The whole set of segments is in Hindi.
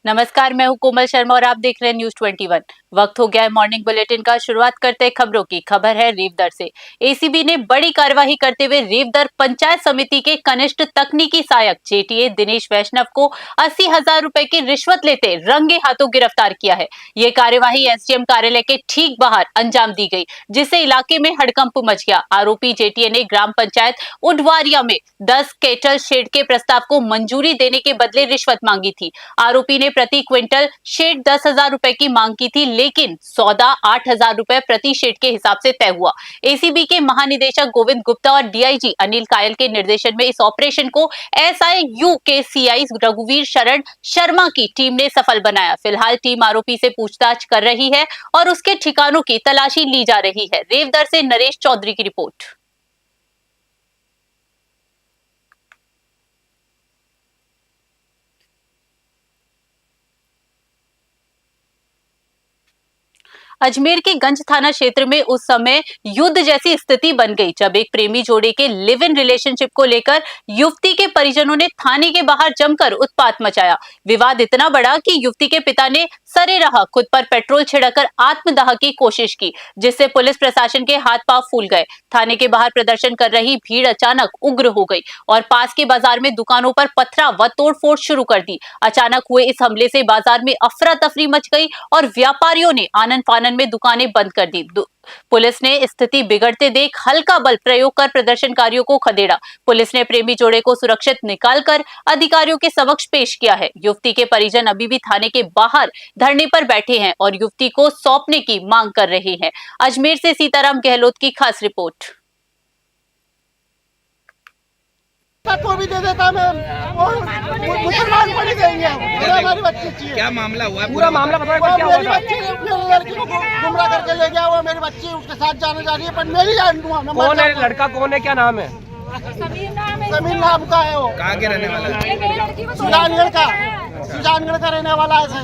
नमस्कार, मैं हूं कोमल शर्मा और आप देख रहे हैं न्यूज 21। वक्त हो गया है मॉर्निंग बुलेटिन का। शुरुआत करते हैं खबरों की। खबर है रेवदर से। एसीबी ने बड़ी कार्रवाई करते हुए रेवदर पंचायत समिति के कनिष्ठ तकनीकी सहायक जेटीए दिनेश वैष्णव को 80,000 रुपए की रिश्वत लेते रंगे हाथों गिरफ्तार किया है। ये कार्यवाही एसडीएम कार्यालय के ठीक बाहर अंजाम दी गई, जिससे इलाके में हड़कंप मच गया। आरोपी जेटीए ने ग्राम पंचायत उडवारिया में 10 केटल शेड के प्रस्ताव को मंजूरी देने के बदले रिश्वत मांगी थी। आरोपी ने प्रति क्विंटल शेड 10,000 रुपए की मांग की थी, लेकिन सौदा 8,000 रुपए प्रति शेड के हिसाब से तय हुआ। एसीबी के महानिदेशक गोविंद गुप्ता और डीआईजी अनिल कायल के निर्देशन में इस ऑपरेशन को एसआईयू के सीआई रघुवीर शरण शर्मा की टीम ने सफल बनाया। फिलहाल टीम आरोपी से पूछताछ कर रही है और उसके ठिकानों की तलाशी ली जा रही है। रेवदर से नरेश चौधरी की रिपोर्ट। अजमेर के गंज थाना क्षेत्र में उस समय युद्ध जैसी स्थिति बन गई, जब एक प्रेमी जोड़े के लिव इन रिलेशनशिप को लेकर युवती के परिजनों ने थाने के बाहर जमकर उत्पात मचाया। विवाद इतना बड़ा कि युवती के पिता ने सरे रहा खुद पर पेट्रोल छिड़ककर आत्मदाह की कोशिश की, जिससे पुलिस प्रशासन के हाथ पांव फूल गए। थाने के बाहर प्रदर्शन कर रही भीड़ अचानक उग्र हो गई और पास के बाजार में दुकानों पर पथराव व तोड़फोड़ शुरू कर दी। अचानक हुए इस हमले से बाजार में अफरा तफरी मच गई और व्यापारियों ने आनन फानन में दुकानें बंद कर दी। पुलिस ने स्थिति बिगड़ते देख हल्का बल प्रयोग कर प्रदर्शनकारियों को खदेड़ा। पुलिस ने प्रेमी जोड़े को सुरक्षित निकालकर अधिकारियों के समक्ष पेश किया है। युवती के परिजन अभी भी थाने के बाहर धरने पर बैठे हैं और युवती को सौंपने की मांग कर रहे हैं। अजमेर से सीताराम गहलोत की खास रिपोर्ट। को भी दे देता मैं, मुसलमान को नहीं देंगे हम। हमारी बच्ची चाहिए। क्या मामला हुआ? पूरा मामला बताओ। क्या हुआ? मेरी बच्ची लड़की को गुमराह करके ले गया। वो मेरी बच्ची उसके साथ जाने जा रही है, पर मेरी जान दूंगा। कौन है लड़का? कौन है? क्या नाम है? समीर नाम का है। वो कहाँ के रहने वाला है? सुजानगढ़ का रहने वाला है।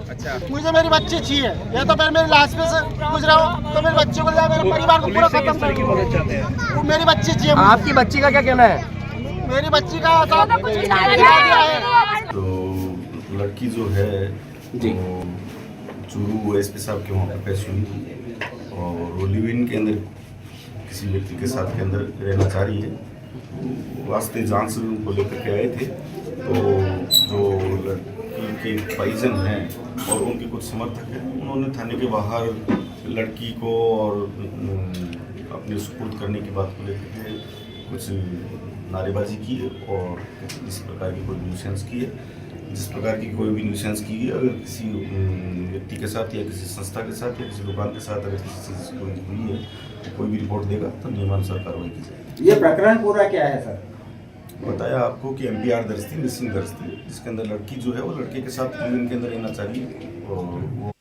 अच्छा, मुझे मेरी बच्ची चाहिए। या तो फिर मेरी लाश पे से गुजरा हो तो मेरी बच्ची को ले, मेरे परिवार को पूरा खत्म कर। मेरी बच्ची चाहिए। आपकी बच्ची का क्या कहना है? मेरी बच्ची का तो लड़की जो है जी चूरू एसपी साहब के वहाँ पर पेश हुई और वो लिव इन के अंदर किसी व्यक्ति के साथ के अंदर रहना चाह रही है। वास्ते जांच से उनको लेकर के आए थे, तो जो लड़की के परिजन हैं और उनके कुछ समर्थक हैं, उन्होंने थाने के बाहर लड़की को और अपने सुपुर्द करने की बात को लेकर के कुछ नारेबाजी की है और इस प्रकार की कोई न्यूसेंस की है। जिस प्रकार की कोई भी न्यूसेंस की है, अगर किसी व्यक्ति के साथ या किसी संस्था के साथ या किसी दुकान के साथ अगर किसी चीज़ कोई हुई है, तो कोई भी रिपोर्ट देगा तो नियमानुसार कार्रवाई की जाएगी। ये प्रकरण पूरा क्या है सर? बताया आपको कि एमपीआर दर्ज थी, मिसिंग दर्ज थी, जिसके अंदर लड़की जो है वो लड़के के साथ इनके अंदर रहना चाहिए। और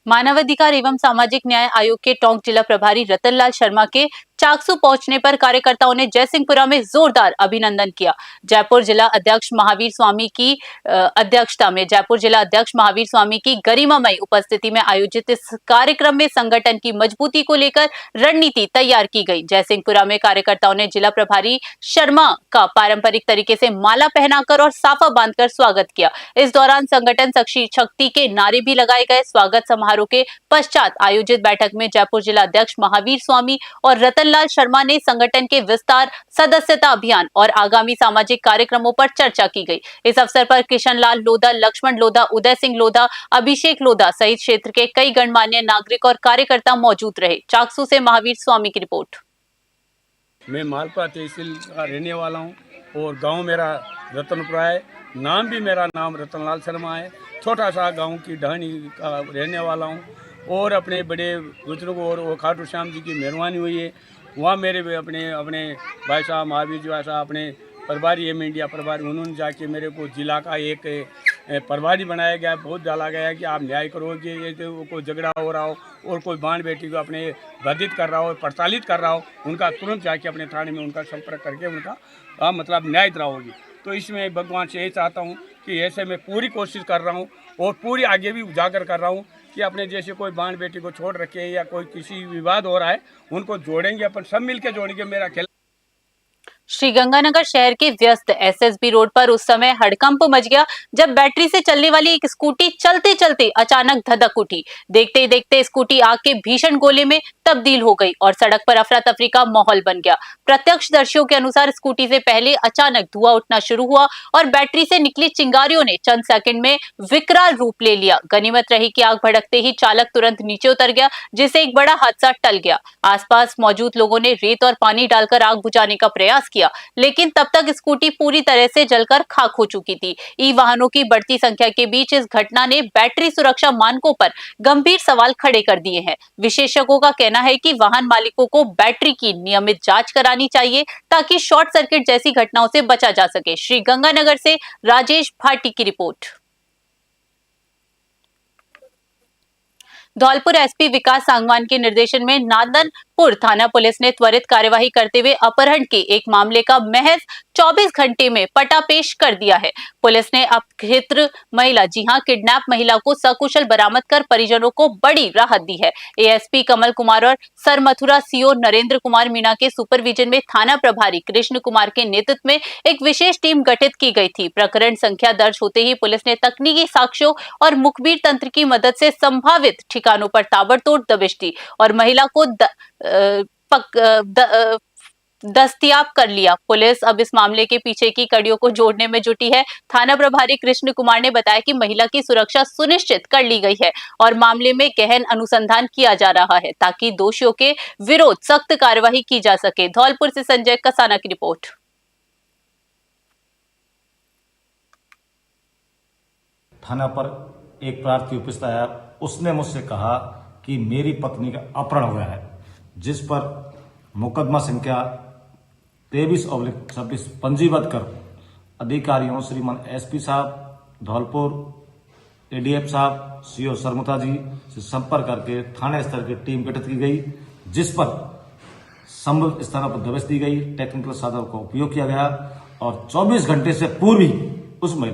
मानवाधिकार एवं सामाजिक न्याय आयोग के टोंक जिला प्रभारी रतनलाल शर्मा के चाकसू पहुंचने पर कार्यकर्ताओं ने जयसिंहपुरा में जोरदार अभिनंदन किया। जयपुर जिला अध्यक्ष महावीर स्वामी की अध्यक्षता में जयपुर जिला अध्यक्ष महावीर स्वामी की गरिमामयी उपस्थिति में आयोजित इस कार्यक्रम में संगठन की मजबूती को लेकर रणनीति तैयार की गई। जयसिंहपुरा में कार्यकर्ताओं ने जिला प्रभारी शर्मा का पारंपरिक तरीके से माला पहनाकर और साफा बांधकर स्वागत किया। इस दौरान संगठन शक्ति के नारे भी लगाए गए। स्वागत समारोह के पश्चात आयोजित बैठक में जयपुर जिला अध्यक्ष महावीर स्वामी और रतनलाल शर्मा ने संगठन के विस्तार, सदस्यता अभियान और आगामी सामाजिक कार्यक्रमों पर चर्चा की गई। इस अवसर पर किशन लाल लोधा, लक्ष्मण लोधा, उदय सिंह लोधा, अभिषेक लोधा सहित क्षेत्र के कई गणमान्य नागरिक और कार्यकर्ता मौजूद रहे। चाकसू से महावीर स्वामी की रिपोर्ट। मैं मालपा तहसील का रहने वाला हूँ और गांव मेरा रतनपुरा है। नाम भी मेरा नाम रतनलाल शर्मा है। छोटा सा गांव की ढाणी का रहने वाला हूँ और अपने बड़े बुजुर्ग और खाटू श्याम जी की मेहरबानी हुई है। वहाँ मेरे अपने भाई साहब महावीर जी भाई साहब अपने प्रभारी एम इंडिया प्रभारी, उन्होंने जाके मेरे को जिला का एक प्रभारी बनाया गया। बहुत डाला गया है कि आप न्याय करोगे। ये तो कोई झगड़ा हो रहा हो और कोई बाण बेटी को अपने बाधित कर रहा हो, प्रताड़ित कर रहा हो, उनका तुरंत जाके अपने थाने में उनका संपर्क करके उनका मतलब न्याय दिलाओगी। तो इसमें भगवान से यही चाहता हूँ कि ऐसे मैं पूरी कोशिश कर रहा हूँ और पूरी आगे भी उजागर कर रहा हूँ कि अपने जैसे कोई बाण बेटी को छोड़ रखे या कोई किसी विवाद हो रहा है, उनको जोड़ेंगे, अपन सब मिलकर जोड़ेंगे। मेरा खेल श्रीगंगानगर शहर के व्यस्त एसएसबी रोड पर उस समय हड़कंप मच गया जब बैटरी से चलने वाली एक स्कूटी चलते चलते अचानक धधक उठी। देखते ही देखते स्कूटी आग के भीषण गोले में तब्दील हो गई और सड़क पर अफरा तफरी का माहौल बन गया। प्रत्यक्षदर्शियों के अनुसार स्कूटी से पहले अचानक धुआं उठना शुरू हुआ और बैटरी से निकली चिंगारियों ने चंद सेकंड में विकराल रूप ले लिया। गनीमत रही कि आग भड़कते ही चालक तुरंत नीचे उतर गया, जिससे एक बड़ा हादसा टल गया। आसपास मौजूद लोगों ने रेत और पानी डालकर आग बुझाने का प्रयास किया, लेकिन तब तक स्कूटी पूरी तरह से जलकर खाक हो चुकी थी। ई वाहनों की बढ़ती संख्या के बीच इस घटना ने बैटरी सुरक्षा मानकों पर गंभीर सवाल खड़े कर दिए हैं। विशेषज्ञों का कहना है कि वाहन मालिकों को बैटरी की नियमित जांच करानी चाहिए ताकि शॉर्ट सर्किट जैसी घटनाओं से बचा जा सके। श्रीगंगानगर से राजेश भाटी की रिपोर्ट। धौलपुर एसपी विकास सांगवान के निर्देशन में नांदनपुर थाना पुलिस ने त्वरित कार्यवाही करते हुए अपहरण के एक मामले का महज 24 घंटे में पर्दापेश कर दिया है। पुलिस ने अपहृत महिला, जी हां, किडनैप महिला को सकुशल बरामद कर परिजनों को बड़ी राहत दी है। एएसपी कमल कुमार और सरमथुरा सीओ नरेंद्र कुमार मीणा के सुपरविजन में थाना प्रभारी कृष्ण कुमार के नेतृत्व में एक विशेष टीम गठित की गई थी। प्रकरण संख्या दर्ज होते ही पुलिस ने तकनीकी साक्ष्यों और मुखबिर तंत्र की मदद से संभावित ठिकानों पर ताबड़तोड़ दबिश दी और महिला को दस्तयाब कर लिया। पुलिस अब इस मामले के पीछे की कड़ियों को जोड़ने में जुटी है। थाना प्रभारी कृष्ण कुमार ने बताया कि महिला की सुरक्षा सुनिश्चित कर ली गई है और मामले में गहन अनुसंधान किया जा रहा है ताकि दोषियों के विरोध सख्त कार्यवाही की जा सके। धौलपुर से संजय कसाना की रिपोर्ट। थाना पर एक प्रार्थी उपस्थित आया, उसने मुझसे कहा कि मेरी पत्नी का अपहरण हुआ है, जिस पर मुकदमा संख्या 23/26 पंजीबद्ध कर अधिकारियों श्रीमान एसपी साहब धौलपुर, एडीएफ साहब, सीओ सरमुता जी से संपर्क करके थाने स्तर की टीम गठित की गई, जिस पर संभव स्थानों पर दबिश दी गई, टेक्निकल साधनों का उपयोग किया गया और 24 घंटे से पूर्व ही उस महिला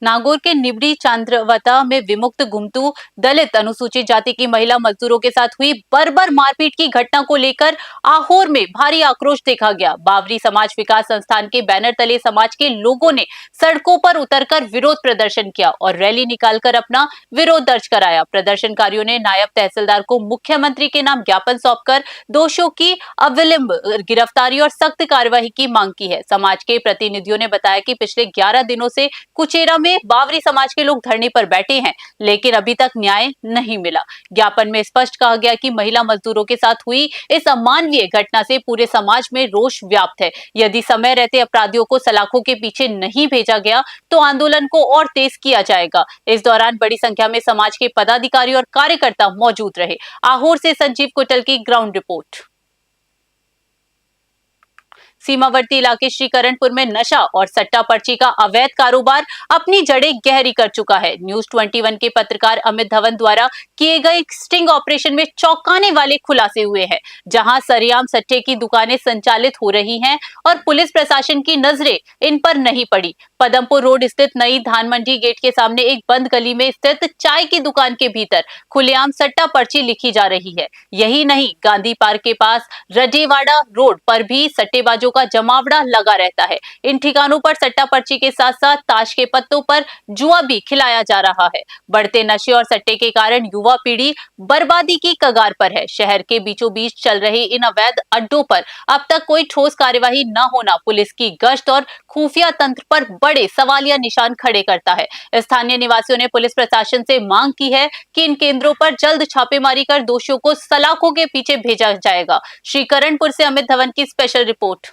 नागौर के निबड़ी चांद्रवता में विमुक्त घुमतू दलित अनुसूचित जाति की महिला मजदूरों के साथ हुई बर्बर मारपीट की घटना को लेकर आहोर में भारी आक्रोश देखा गया। बावरी समाज विकास संस्थान के बैनर तले समाज के लोगों ने सड़कों पर उतरकर विरोध प्रदर्शन किया और रैली निकालकर अपना विरोध दर्ज कराया। प्रदर्शनकारियों ने नायब तहसीलदार को मुख्यमंत्री के नाम ज्ञापन सौंपकर दोषियों की अविलंब गिरफ्तारी और सख्त कार्यवाही की मांग की है। समाज के प्रतिनिधियों ने बताया कि पिछले 11 दिनों से कुचेरा में बावरी समाज के लोग धरने पर बैठे हैं, लेकिन अभी तक न्याय नहीं मिला। ज्ञापन में स्पष्ट कहा गया कि महिला मजदूरों के साथ हुई इस अमानवीय घटना से पूरे समाज में रोष व्याप्त है। यदि समय रहते अपराधियों को सलाखों के पीछे नहीं भेजा गया तो आंदोलन को और तेज किया जाएगा। इस दौरान बड़ी संख्या में समाज के पदाधिकारी और कार्यकर्ता मौजूद रहे। आहोर से संजीव कुटल की ग्राउंड रिपोर्ट। सीमावर्ती इलाके श्रीकरणपुर में नशा और सट्टा पर्ची का अवैध कारोबार अपनी जड़ें गहरी कर चुका है। न्यूज 21 के पत्रकार अमित धवन द्वारा किए गए स्टिंग ऑपरेशन में चौंकाने वाले खुलासे हुए हैं, जहां सरेआम सट्टे की दुकानें संचालित हो रही हैं और पुलिस प्रशासन की नजरें इन पर नहीं पड़ी। पदमपुर रोड स्थित नई धान मंडी गेट के सामने एक बंद गली में स्थित चाय की दुकान के भीतर खुलेआम सट्टा पर्ची लिखी जा रही है। यही नहीं, गांधी पार्क के पास रडेवाड़ा रोड पर भी सट्टेबाजों का जमावड़ा लगा रहता है। इन ठिकानों पर सट्टा पर्ची के साथ साथ ताश के पत्तों पर जुआ भी खिलाया जा रहा है। बढ़ते नशे और सट्टे के कारण युवा पीढ़ी बर्बादी की कगार पर है। शहर के बीचों बीच चल रहे इन अवैध अड्डों पर अब तक कोई ठोस कार्यवाही न होना पुलिस की गश्त और खुफिया तंत्र पर बड़े सवालिया निशान खड़े करता है। स्थानीय निवासियों ने पुलिस प्रशासन से मांग की है कि इन केंद्रों पर जल्द छापेमारी कर दोषियों को सलाखों के पीछे भेजा जाएगा। श्रीकरणपुर से अमित धवन की स्पेशल रिपोर्ट।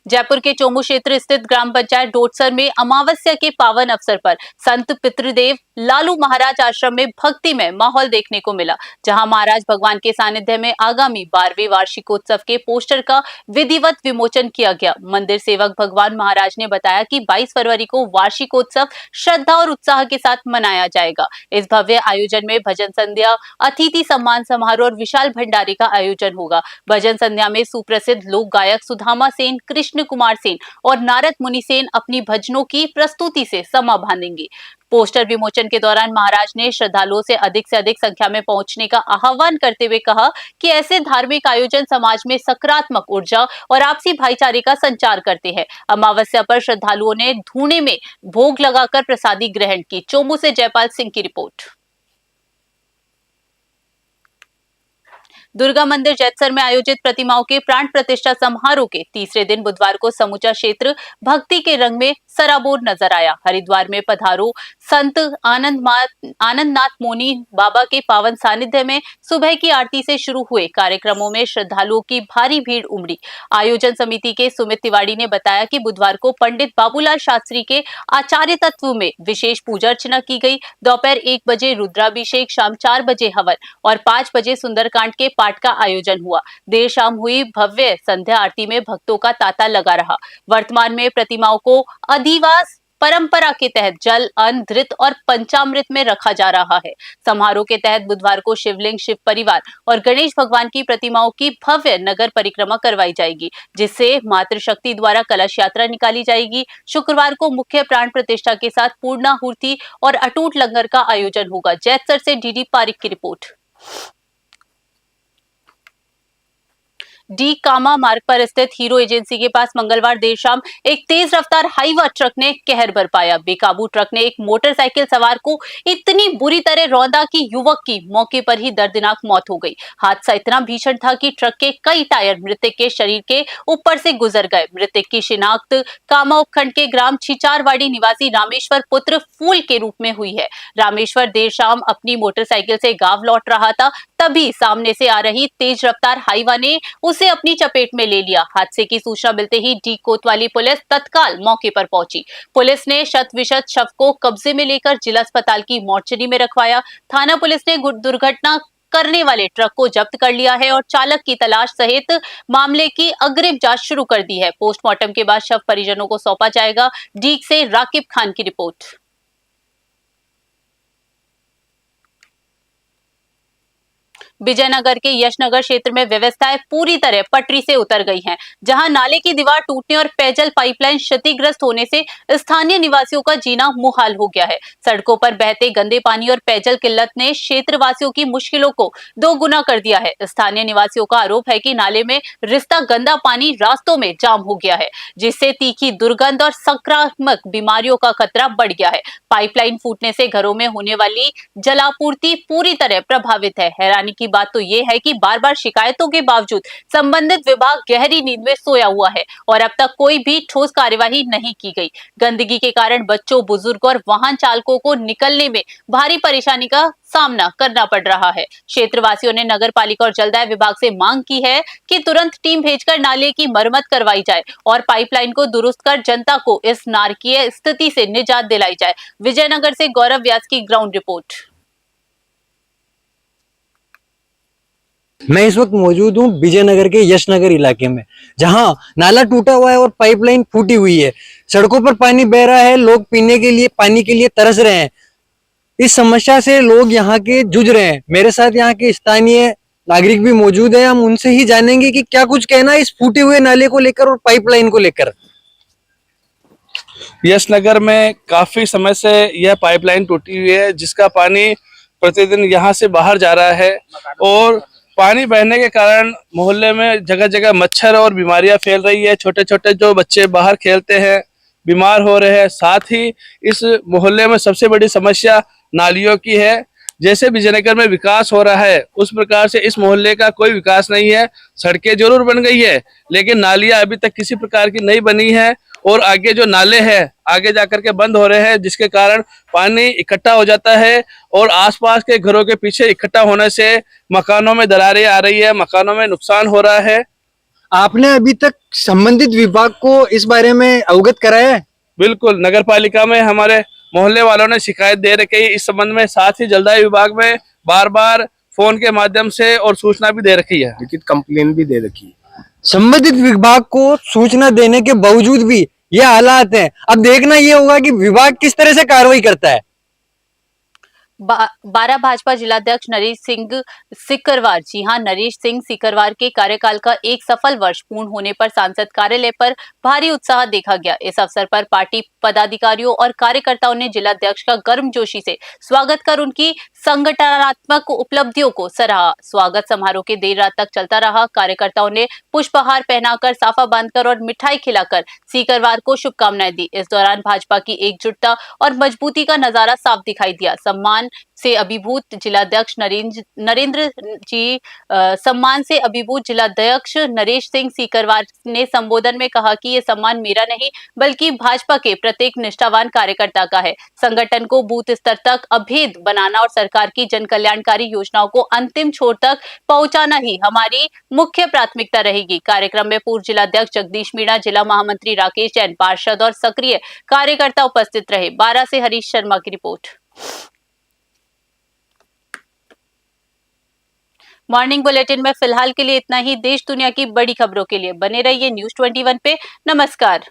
जयपुर के चोमू क्षेत्र स्थित ग्राम पंचायत डोटसर में अमावस्या के पावन अवसर पर संत पितृदेव लालू महाराज आश्रम में भक्तिमय माहौल देखने को मिला, जहां महाराज भगवान के सानिध्य में आगामी 12वें वार्षिकोत्सव के पोस्टर का विधिवत विमोचन किया गया। मंदिर सेवक भगवान महाराज ने बताया कि 22 फरवरी को वार्षिकोत्सव श्रद्धा और उत्साह के साथ मनाया जाएगा। इस भव्य आयोजन में भजन संध्या, अतिथि सम्मान समारोह और विशाल भंडारे का आयोजन होगा। भजन संध्या में सुप्रसिद्ध लोक गायक सुधामा सेन, कृष्ण कुमार सेन और नारद मुनि सेन अपनी भजनों की प्रस्तुति से समा बांधेंगे। पोस्टर विमोचन के दौरान महाराज ने श्रद्धालुओं से अधिक संख्या में पहुंचने का आह्वान करते हुए कहा कि ऐसे धार्मिक आयोजन समाज में सकारात्मक ऊर्जा और आपसी भाईचारे का संचार करते हैं। अमावस्या पर श्रद्धालुओं ने धूने में भोग लगाकर प्रसादी ग्रहण की। चोमू से जयपाल सिंह की रिपोर्ट। दुर्गा मंदिर जैतसर में आयोजित प्रतिमाओं के प्राण प्रतिष्ठा समारोह के तीसरे दिन बुधवार को समूचा क्षेत्र भक्ति के रंग में सराबोर नजर आया। हरिद्वार में पधारो संत आनंदनाथ मोनी बाबा के पावन सानिध्य में सुबह की आरती से शुरू हुए कार्यक्रमों में श्रद्धालुओं की भारी भीड़ उमड़ी। आयोजन समिति के सुमित तिवारी ने बताया कि बुधवार को पंडित बाबूलाल शास्त्री के आचार्य तत्व में विशेष पूजा अर्चना की गई। दोपहर 1 बजे रुद्राभिषेक, शाम 4 बजे हवन और 5 बजे सुंदरकांड के पाठ का आयोजन हुआ। देर शाम हुई भव्य संध्या आरती में भक्तों का तांता लगा रहा। वर्तमान में प्रतिमाओं को अधिवास परंपरा के तहत जल, अन्न, धृत और पंचामृत में रखा जा रहा है। समारोह के तहत बुधवार को शिवलिंग, शिव परिवार और गणेश भगवान की प्रतिमाओं की भव्य नगर परिक्रमा करवाई जाएगी, जिससे मातृशक्ति द्वारा कलश यात्रा निकाली जाएगी। शुक्रवार को मुख्य प्राण प्रतिष्ठा के साथ पूर्णाहुति और अटूट लंगर का आयोजन होगा। जैतसर से डीडी पारिक की रिपोर्ट। डी कामा मार्ग पर स्थित हीरो एजेंसी के पास मंगलवार देर शाम एक तेज रफ्तार हाईवा ट्रक ने कहर बरपाया। बेकाबू ट्रक ने एक मोटरसाइकिल सवार को इतनी बुरी तरह रौंदा कि युवक की मौके पर ही दर्दनाक मौत हो गई। हादसा इतना भीषण था कि ट्रक के कई टायर मृतक के शरीर के ऊपर से गुजर गए। मृतक की शिनाख्त कामा उपखंड के ग्राम छिचारवाड़ी निवासी रामेश्वर पुत्र फूल के रूप में हुई है। रामेश्वर देर शाम अपनी मोटरसाइकिल से गांव लौट रहा था, तभी सामने से आ रही तेज रफ्तार हाईवा ने उसे अपनी चपेट में ले लिया। हादसे की सूचना मिलते ही डी कोतवाली पुलिस तत्काल मौके पर पहुंची। पुलिस ने शत विशत शव को कब्जे में लेकर जिला अस्पताल की मोर्चरी में रखवाया। थाना पुलिस ने दुर्घटना करने वाले ट्रक को जब्त कर लिया है और चालक की तलाश सहित मामले की अग्रिम जांच शुरू कर दी है। पोस्टमार्टम के बाद शव परिजनों को सौंपा जाएगा। डीग से राकिब खान की रिपोर्ट। विजयनगर के यशनगर क्षेत्र में व्यवस्थाएं पूरी तरह पटरी से उतर गई हैं, जहां नाले की दीवार टूटने और पेयजल पाइपलाइन क्षतिग्रस्त होने से स्थानीय निवासियों का जीना मुहाल हो गया है। सड़कों पर बहते गंदे पानी और पेयजल किल्लत ने क्षेत्रवासियों की मुश्किलों को 2 गुना कर दिया है। स्थानीय निवासियों का आरोप है कि नाले में रिसता गंदा पानी रास्तों में जाम हो गया है, जिससे तीखी दुर्गंध और संक्रामक बीमारियों का खतरा बढ़ गया है। पाइपलाइन फूटने से घरों में होने वाली जलापूर्ति पूरी तरह प्रभावित है। हैरानी की बात तो यह है कि बार-बार शिकायतों के बावजूद संबंधित विभाग गहरी नींद में सोया हुआ है और अब तक कोई भी ठोस कार्यवाही नहीं की गई। गंदगी के कारण बच्चों, बुजुर्ग और वाहन चालकों को निकलने में भारी परेशानी का सामना करना पड़ रहा है। क्षेत्रवासियों ने नगर पालिका और जलदाय विभाग से मांग की है कि तुरंत टीम भेजकर नाले की मरम्मत करवाई जाए और पाइपलाइन को दुरुस्त कर जनता को इस नारकीय स्थिति से निजात दिलाई जाए। विजयनगर से गौरव व्यास की ग्राउंड रिपोर्ट। मैं इस वक्त मौजूद हूँ विजयनगर के यशनगर इलाके में, जहां नाला टूटा हुआ है और पाइपलाइन फूटी हुई है। सड़कों पर पानी बह रहा है, लोग पीने के लिए पानी के लिए तरस रहे हैं। इस समस्या से लोग यहाँ के जूझ रहे हैं। मेरे साथ यहाँ के स्थानीय नागरिक भी मौजूद है, हम उनसे ही जानेंगे कि क्या कुछ कहना है इस फूटे हुए नाले को लेकर और पाइपलाइन को लेकर। यशनगर में काफी समय से यह पाइपलाइन टूटी हुई है, जिसका पानी प्रतिदिन यहाँ से बाहर जा रहा है और पानी बहने के कारण मोहल्ले में जगह जगह मच्छर और बीमारियां फैल रही है। छोटे छोटे जो बच्चे बाहर खेलते हैं बीमार हो रहे हैं। साथ ही इस मोहल्ले में सबसे बड़ी समस्या नालियों की है। जैसे विजयनगर में विकास हो रहा है उस प्रकार से इस मोहल्ले का कोई विकास नहीं है। सड़कें जरूर बन गई है, लेकिन नालियां अभी तक किसी प्रकार की नहीं बनी है और आगे जो नाले हैं आगे जाकर के बंद हो रहे हैं, जिसके कारण पानी इकट्ठा हो जाता है और आसपास के घरों के पीछे इकट्ठा होने से मकानों में दरारें आ रही है, मकानों में नुकसान हो रहा है। आपने अभी तक संबंधित विभाग को इस बारे में अवगत कराया है? बिल्कुल, नगर पालिका में हमारे मोहल्ले वालों ने शिकायत दे रखी है इस संबंध में। साथ ही जलदाय विभाग में बार बार फोन के माध्यम से और सूचना भी दे रखी है, लिखित कंप्लेन भी दे रखी है। संबंधित विभाग को सूचना देने के बावजूद भी ये हालात है। अब देखना ये होगा कि विभाग किस तरह से कार्रवाई करता है। बारह भाजपा जिलाध्यक्ष नरेश सिंह सिकरवार, जी हां, नरेश सिंह सिकरवार के कार्यकाल का एक सफल वर्ष पूर्ण होने पर सांसद कार्यालय पर भारी उत्साह देखा गया। इस अवसर पर पार्टी पदाधिकारियों और कार्यकर्ताओं ने जिलाध्यक्ष का गर्मजोशी से स्वागत कर उनकी संगठनात्मक उपलब्धियों को सराहा। स्वागत समारोह के देर रात तक चलता रहा। कार्यकर्ताओं ने पुष्पहार पहनाकर, साफा बांधकर और मिठाई खिलाकर सीकरवार को शुभकामनाएं दी। इस दौरान भाजपा की एकजुटता और मजबूती का नजारा साफ दिखाई दिया। सम्मान से अभिभूत जिलाध्यक्ष सम्मान से अभिभूत जिलाध्यक्ष नरेश सिंह सीकरवार ने संबोधन में कहा कि ये सम्मान मेरा नहीं बल्कि भाजपा के प्रत्येक निष्ठावान कार्यकर्ता का है। संगठन को बूथ स्तर तक अभेद बनाना और सरकार की जन कल्याणकारी योजनाओं को अंतिम छोर तक पहुंचाना ही हमारी मुख्य प्राथमिकता रहेगी। कार्यक्रम में पूर्व जिलाध्यक्ष जगदीश मीणा, जिला महामंत्री राकेश जैन, पार्षद और सक्रिय कार्यकर्ता उपस्थित रहे। 12 से हरीश शर्मा की रिपोर्ट। मॉर्निंग बुलेटिन में फिलहाल के लिए इतना ही। देश दुनिया की बड़ी खबरों के लिए बने रहिए News 21 पे। नमस्कार।